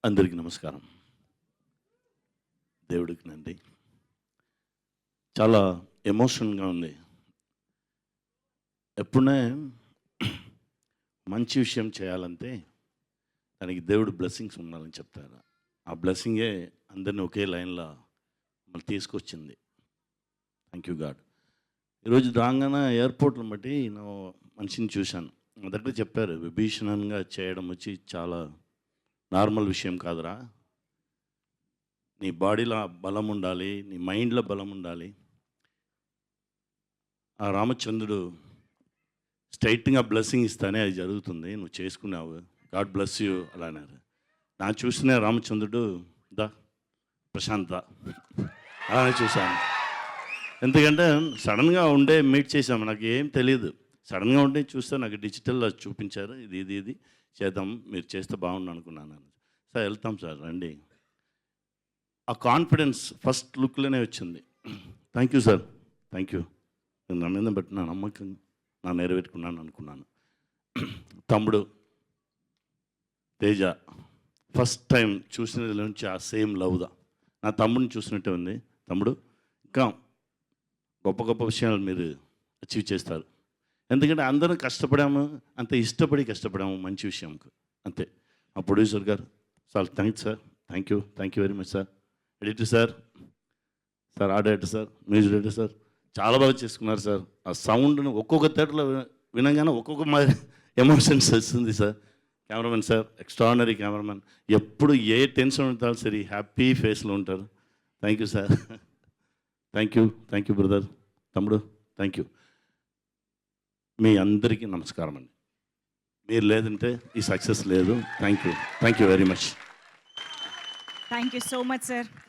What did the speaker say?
అందరికీ నమస్కారం. దేవుడికి నండి. చాలా ఎమోషన్గా ఉంది. ఎప్పుడే మంచి విషయం చేయాలంటే దానికి దేవుడు బ్లెస్సింగ్స్ ఉండాలని చెప్తారు. ఆ బ్లెస్సింగే అందరిని ఒకే లైన్లో మళ్ళీ తీసుకొచ్చింది. Thank you God. ఈరోజు రాగానే ఎయిర్పోర్ట్ని బట్టి నేను మనిషిని చూశాను. నా దగ్గర చెప్పారు, విభీషణంగా చేయడం వచ్చి చాలా నార్మల్ విషయం కాదురా. నీ బాడీలో బలం ఉండాలి, నీ మైండ్లో బలం ఉండాలి. ఆ రామచంద్రుడు స్ట్రైట్గా బ్లెస్సింగ్ ఇస్తానే అది జరుగుతుంది, నువ్వు చేసుకున్నావు, గాడ్ బ్లెస్ యూ అలా అన్నారు. నా చూసిన రామచంద్రుడు దా ప్రశాంత్ దా అలానే చూశాను. ఎందుకంటే సడన్గా ఉండే మీట్ చేసాము, నాకు ఏం తెలియదు. సడన్గా ఉండే చూస్తే నాకు డిజిటల్లో చూపించారు, ఇది చేద్దాం, మీరు చేస్తే బాగుండు అనుకున్నాను. సార్ వెళ్తాం సార్ రండి. ఆ కాన్ఫిడెన్స్ ఫస్ట్ లుక్లోనే వచ్చింది. Thank you sir, thank you. నేను నా మీద బట్టి నా నమ్మకం నా నెరవేర్చుకున్నాను అనుకున్నాను. తమ్ముడు తేజ ఫస్ట్ టైం చూసిన నుంచి ఆ సేమ్ లవ్దా నా తమ్ముడిని చూసినట్టే ఉంది. తమ్ముడు ఇంకా గొప్ప గొప్ప విషయాలు మీరు అచీవ్ చేస్తారు. ఎందుకంటే అందరం కష్టపడాము, అంత ఇష్టపడి కష్టపడాము మంచి విషయంకు, అంతే. మా ప్రొడ్యూసర్ గారు sir thanks sir, thank you very much sir. Editor sir, art director sir, music director sir, చాలా బాగా చేసుకున్నారు సార్. ఆ సౌండ్ను ఒక్కొక్క థియేటర్లో వినగానే ఒక్కొక్క మాదిరి ఎమోషన్స్ వస్తుంది sir. Cameramen sir, extraordinary cameraman, ఎప్పుడు ఏ టెన్షన్ ఉంటారు సరే హ్యాపీ ఫేస్లో ఉంటారు. Thank you sir, thank you brother. తమ్ముడు థ్యాంక్ యూ. మీ అందరికీ నమస్కారం అండి. మీరు లేదంటే ఈ సక్సెస్ లేదు. Thank you very much. Thank you so much sir.